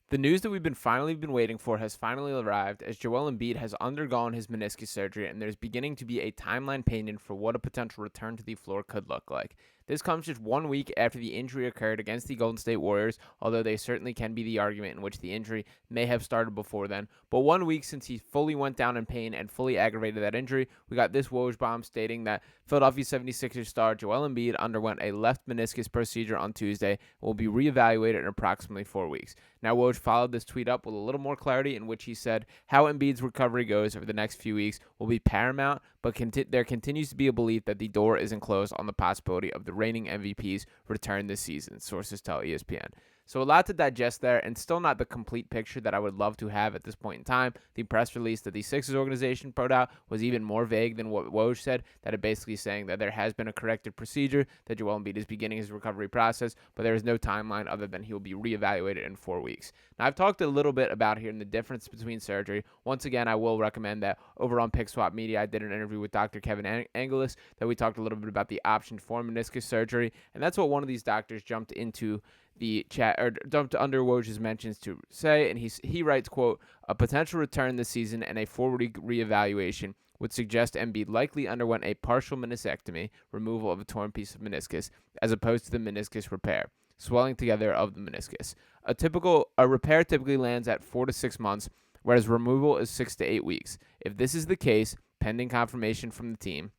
The news that we've finally been waiting for has finally arrived as Joel Embiid has undergone his meniscus surgery and there's beginning to be a timeline painted for what a potential return to the floor could look like. This comes just 1 week after the injury occurred against the Golden State Warriors, although they certainly can be the argument in which the injury may have started before then. But 1 week since he fully went down in pain and fully aggravated that injury, we got this Woj bomb stating that Philadelphia 76ers star Joel Embiid underwent a left meniscus procedure on Tuesday and will be reevaluated in approximately 4 weeks. Now, Woj followed this tweet up with a little more clarity in which he said how Embiid's recovery goes over the next few weeks will be paramount, but there continues to be a belief that the door isn't closed on the possibility of the reigning MVP's return this season, sources tell ESPN. So a lot to digest there, and still not the complete picture that I would love to have at this point in time. The press release that the Sixers organization put out was even more vague than what Woj said, that it basically saying that there has been a corrected procedure, that Joel Embiid is beginning his recovery process, but there is no timeline other than he will be reevaluated in 4 weeks. Now, I've talked a little bit about here in the difference between surgery. Once again, I will recommend that over on Pick Swap Media, I did an interview with Dr. Kevin Angelis that we talked a little bit about the option for meniscus surgery, and that's what one of these doctors jumped into the chat or dumped under Woj's mentions to say, and he writes, quote, a potential return this season and a 4-week reevaluation would suggest Embiid likely underwent a partial meniscectomy, removal of a torn piece of meniscus, as opposed to the meniscus repair, swelling together of the meniscus. A repair typically lands at 4 to 6 months, whereas removal is 6 to 8 weeks. If this is the case, pending confirmation from the team,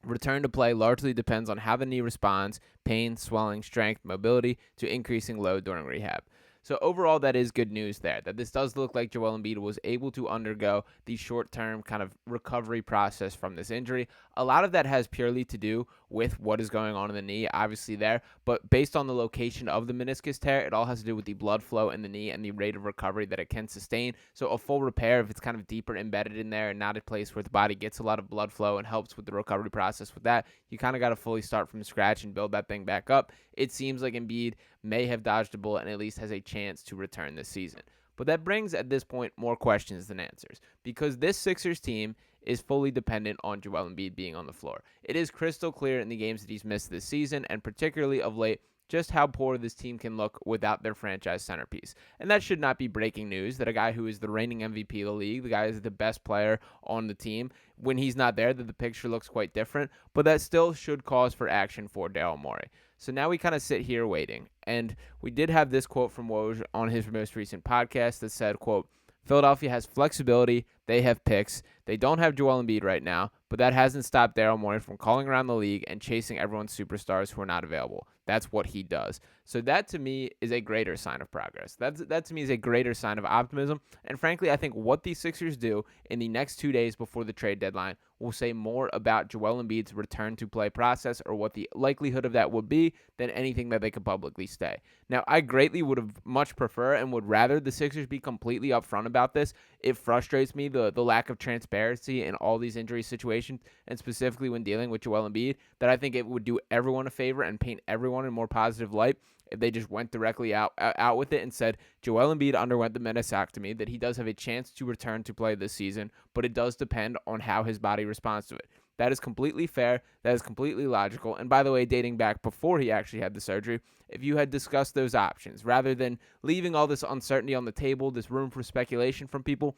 return to play largely depends on how the knee responds, pain, swelling, strength, mobility, to increasing load during rehab. So overall, that is good news there, that this does look like Joel Embiid was able to undergo the short-term kind of recovery process from this injury. A lot of that has purely to do with what is going on in the knee, obviously there, but based on the location of the meniscus tear, it all has to do with the blood flow in the knee and the rate of recovery that it can sustain. So a full repair, if it's kind of deeper embedded in there and not a place where the body gets a lot of blood flow and helps with the recovery process with that, you kind of got to fully start from scratch and build that thing back up. It seems like Embiid may have dodged a bullet and at least has a chance to return this season. But that brings, at this point, more questions than answers, because this Sixers team is fully dependent on Joel Embiid being on the floor. It is crystal clear in the games that he's missed this season, and particularly of late, just how poor this team can look without their franchise centerpiece. And that should not be breaking news, that a guy who is the reigning MVP of the league, the guy who is the best player on the team, when he's not there, that the picture looks quite different, but that still should cause for action for Daryl Morey. So now we kind of sit here waiting, and we did have this quote from Woj on his most recent podcast that said, quote, Philadelphia has flexibility, they have picks, they don't have Joel Embiid right now, but that hasn't stopped Daryl Morey from calling around the league and chasing everyone's superstars who are not available. That's what he does. So that to me is a greater sign of progress. That to me is a greater sign of optimism. And frankly, I think what the Sixers do in the next 2 days before the trade deadline will say more about Joel Embiid's return to play process, or what the likelihood of that would be, than anything that they could publicly say. Now, I greatly would have much prefer and would rather the Sixers be completely upfront about this. It frustrates me, the lack of transparency in all these injury situations, and specifically when dealing with Joel Embiid, that I think it would do everyone a favor and paint everyone in a more positive light if they just went directly out with it and said Joel Embiid underwent the meniscectomy, that he does have a chance to return to play this season, but it does depend on how his body responds to it. That is completely fair. That is completely logical. And by the way, dating back before he actually had the surgery, if you had discussed those options, rather than leaving all this uncertainty on the table, this room for speculation from people,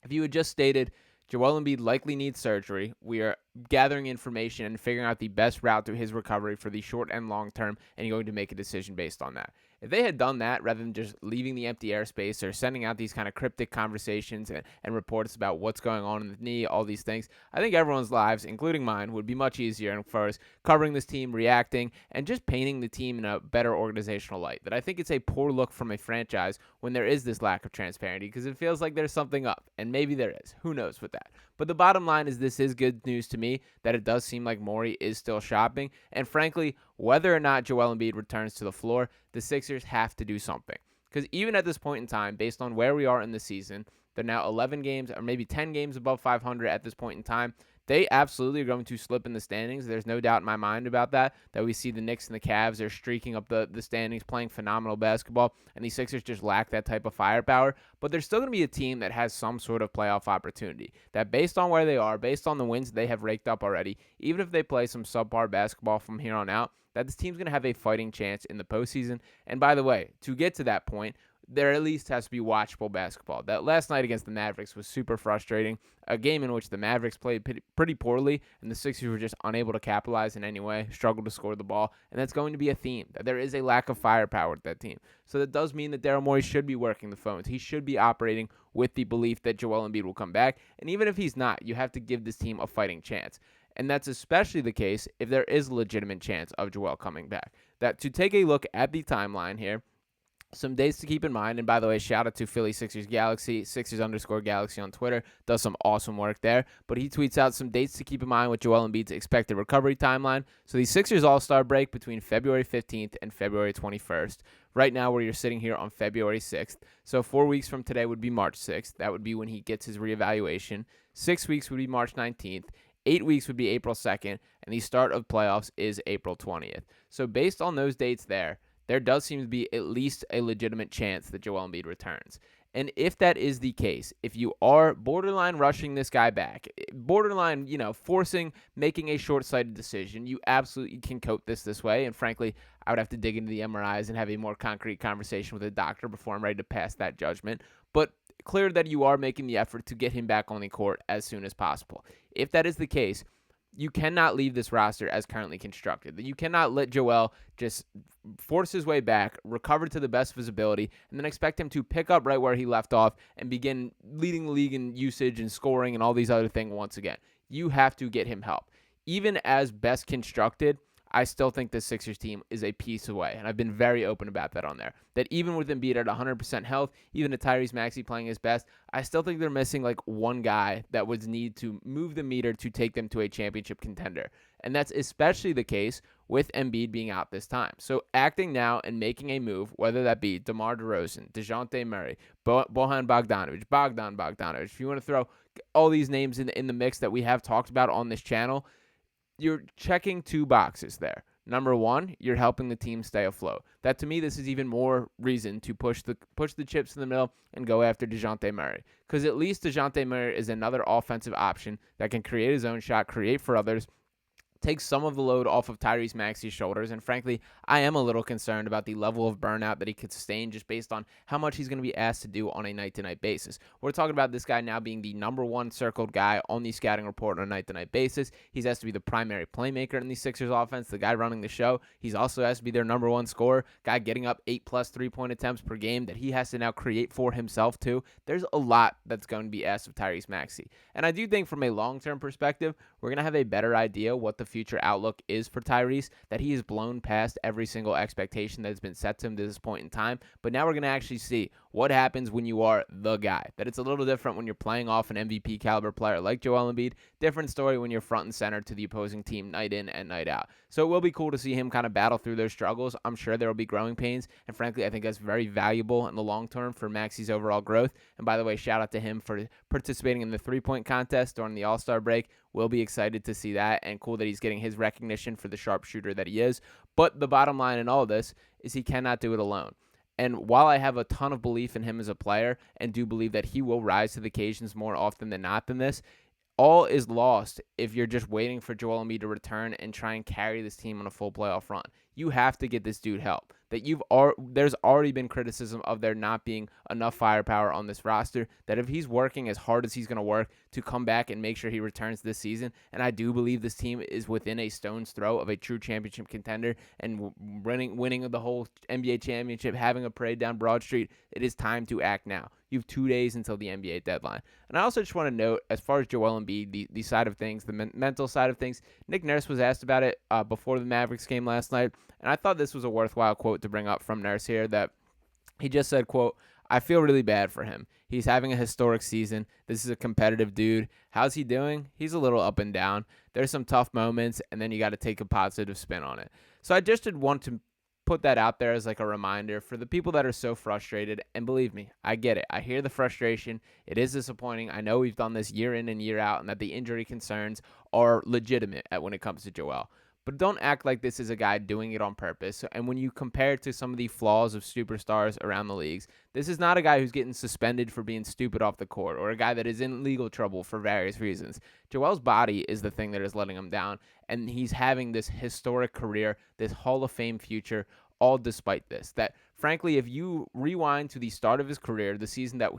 if you had just stated, Joel Embiid likely needs surgery, we are gathering information and figuring out the best route to his recovery for the short and long term, and you're going to make a decision based on that. If they had done that rather than just leaving the empty airspace or sending out these kind of cryptic conversations and reports about what's going on in the knee, all these things, I think everyone's lives, including mine, would be much easier as far as covering this team, reacting, and just painting the team in a better organizational light. That I think it's a poor look from a franchise when there is this lack of transparency, because it feels like there's something up, and maybe there is. Who knows with that? But the bottom line is this is good news to me, that it does seem like Morey is still shopping. And frankly, whether or not Joel Embiid returns to the floor, the Sixers have to do something. Because even at this point in time, based on where we are in the season, they're now 11 games or maybe 10 games above 500 at this point in time. They absolutely are going to slip in the standings. There's no doubt in my mind about that we see the Knicks and the Cavs are streaking up the standings, playing phenomenal basketball, and the Sixers just lack that type of firepower. But there's still going to be a team that has some sort of playoff opportunity, that based on where they are, based on the wins they have raked up already, even if they play some subpar basketball from here on out, that this team's going to have a fighting chance in the postseason. And by the way, to get to that point, there at least has to be watchable basketball. That last night against the Mavericks was super frustrating, a game in which the Mavericks played pretty poorly, and the Sixers were just unable to capitalize in any way, struggled to score the ball, and that's going to be a theme. That there is a lack of firepower with that team. So that does mean that Daryl Morey should be working the phones. He should be operating with the belief that Joel Embiid will come back, and even if he's not, you have to give this team a fighting chance. And that's especially the case if there is a legitimate chance of Joel coming back. That to take a look at the timeline here, some dates to keep in mind, and by the way, shout out to Philly Sixers Galaxy, Sixers_Galaxy on Twitter, does some awesome work there, but he tweets out some dates to keep in mind with Joel Embiid's expected recovery timeline. So the Sixers All-Star break between February 15th and February 21st. Right now, where you're sitting here on February 6th. So 4 weeks from today would be March 6th. That would be when he gets his reevaluation. 6 weeks would be March 19th. 8 weeks would be April 2nd, and the start of playoffs is April 20th. So based on those dates there does seem to be at least a legitimate chance that Joel Embiid returns. And if that is the case, if you are borderline rushing this guy back, borderline, forcing, making a short-sighted decision, you absolutely can cope this way. And frankly, I would have to dig into the MRIs and have a more concrete conversation with a doctor before I'm ready to pass that judgment. But clear that you are making the effort to get him back on the court as soon as possible. If that is the case, you cannot leave this roster as currently constructed. You cannot let Joel just force his way back, recover to the best of his ability, and then expect him to pick up right where he left off and begin leading the league in usage and scoring and all these other things once again. You have to get him help. Even as best constructed, I still think the Sixers team is a piece away, and I've been very open about that on there. That even with Embiid at 100% health, even with Tyrese Maxey playing his best, I still think they're missing like one guy that would need to move the meter to take them to a championship contender. And that's especially the case with Embiid being out this time. So acting now and making a move, whether that be DeMar DeRozan, DeJounte Murray, Bojan Bogdanovic, Bogdan Bogdanovic, if you want to throw all these names in the mix that we have talked about on this channel, you're checking two boxes there. Number one, you're helping the team stay afloat. That to me, this is even more reason to push the chips in the middle and go after DeJounte Murray. Because at least DeJounte Murray is another offensive option that can create his own shot, create for others, take some of the load off of Tyrese Maxey's shoulders. And frankly, I am a little concerned about the level of burnout that he could sustain just based on how much he's going to be asked to do on a night-to-night basis. We're talking about this guy now being the number one circled guy on the scouting report on a night-to-night basis. He's asked to be the primary playmaker in the Sixers offense, the guy running the show. He's also asked to be their number one scorer, guy getting up 8+ 3-point attempts per game that he has to now create for himself too. There's a lot that's going to be asked of Tyrese Maxey. And I do think from a long-term perspective, we're going to have a better idea what the future outlook is for Tyrese, that he has blown past every single expectation that has been set to him to this point in time. But now we're going to actually see what happens when you are the guy. That it's a little different when you're playing off an MVP caliber player like Joel Embiid. Different story when you're front and center to the opposing team night in and night out. So it will be cool to see him kind of battle through those struggles. I'm sure there will be growing pains. And frankly, I think that's very valuable in the long term for Maxey's overall growth. And by the way, shout out to him for participating in the 3-point contest during the All-Star break. We'll be excited to see that, and cool that he's getting his recognition for the sharpshooter that he is. But the bottom line in all of this is he cannot do it alone. And while I have a ton of belief in him as a player and do believe that he will rise to the occasions more often than not than this, all is lost if you're just waiting for Joel Embiid to return and try and carry this team on a full playoff run. You have to get this dude help. There's already been criticism of there not being enough firepower on this roster, that if he's working as hard as he's going to work to come back and make sure he returns this season, and I do believe this team is within a stone's throw of a true championship contender and winning the whole NBA championship, having a parade down Broad Street, it is time to act now. You have 2 days until the NBA deadline. And I also just want to note, as far as Joel Embiid, the side of things, the mental side of things, Nick Nurse was asked about it before the Mavericks game last night, and I thought this was a worthwhile quote to bring up from Nurse here, that he just said, quote, "I feel really bad for him. He's having a historic season. This is a competitive dude. How's he doing? He's a little up and down. There's some tough moments, and then you got to take a positive spin on it." So I just did want to put that out there as like a reminder for the people that are so frustrated. And believe me, I get it. I hear the frustration. It is disappointing. I know we've done this year in and year out, and that the injury concerns are legitimate when it comes to Joel. But don't act like this is a guy doing it on purpose. And when you compare it to some of the flaws of superstars around the leagues, this is not a guy who's getting suspended for being stupid off the court or a guy that is in legal trouble for various reasons. Joel's body is the thing that is letting him down, and he's having this historic career, this Hall of Fame future, all despite this. That frankly, if you rewind to the start of his career, the season that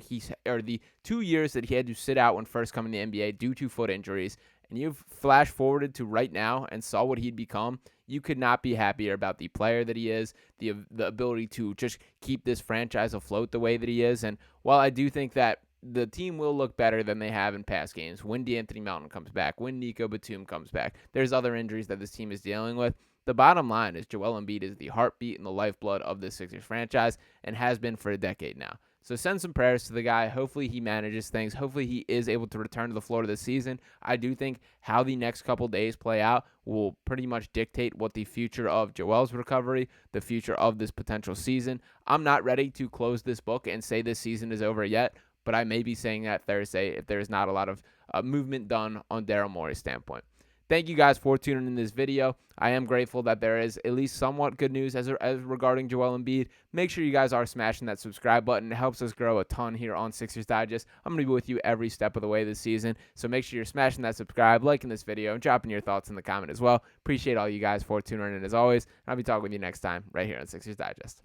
or the 2 years that he had to sit out when first coming to the NBA due to foot injuries, and you've flash forwarded to right now and saw what he'd become, you could not be happier about the player that he is, the ability to just keep this franchise afloat the way that he is. And while I do think that the team will look better than they have in past games when DeAnthony Melton comes back, when Nico Batum comes back, there's other injuries that this team is dealing with. The bottom line is Joel Embiid is the heartbeat and the lifeblood of this Sixers franchise and has been for a decade now. So send some prayers to the guy. Hopefully he manages things. Hopefully he is able to return to the floor this season. I do think how the next couple days play out will pretty much dictate what the future of Joel's recovery, the future of this potential season. I'm not ready to close this book and say this season is over yet, but I may be saying that Thursday if there is not a lot of movement done on Daryl Morey's standpoint. Thank you guys for tuning in this video. I am grateful that there is at least somewhat good news as regarding Joel Embiid. Make sure you guys are smashing that subscribe button. It helps us grow a ton here on Sixers Digest. I'm going to be with you every step of the way this season, so make sure you're smashing that subscribe, liking this video, and dropping your thoughts in the comment as well. Appreciate all you guys for tuning in as always. I'll be talking with you next time right here on Sixers Digest.